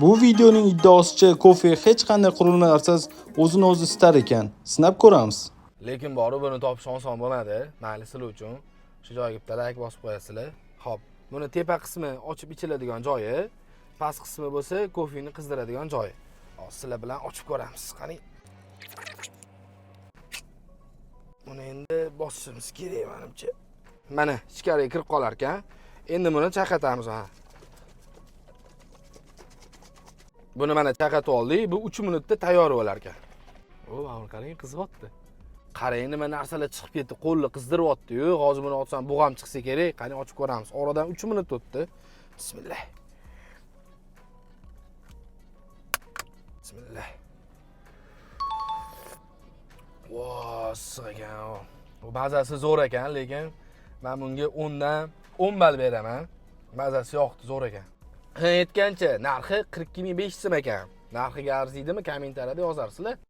Bu videoning iddaosicha kofe hech qanday qurilmalarsiz o'zini o'zi isitar ekan. Sinab ko'ramiz. Lekin borib buni topish oson bo'lmadi. Mayli sizlar uchun shu joyga bitta like bosib qo'yasizlar. Xo'p, buni tepa qismi ochib ichiladigan joyi, past qismi bo'lsa kofeni qizdiradigan joyi. Hozir sizlar bilan ochib ko'ramiz. Qani. Buni endi bosishimiz kerak menimcha. Mana ichkariga kirib qolar ekan. Endi buni chaqatamiz ha. Buni mana chaqatib oldik. Bu 3 minutda tayyor bo'lar ekan. O, mana qarang, qizyapti. Qarang, nima narsalar chiqib ketdi, qo'lni qizdiryapti-yu. Hozir buni olsam bug'am chiqsa kerak. Qani ochib ko'ramiz. Oradan 3 minut o'tdi. Bismillah. Bismillah. Voh, issiq ekan. Bu mazasi zo'r ekan, lekin men bunga 10 dan 10 ball beraman. Mazasi yoqdi, zo'r ekan. Aytgancha narxi 42500 so'm ekan. Narxiga arziydimi? Kommentariyada yozarsizlar.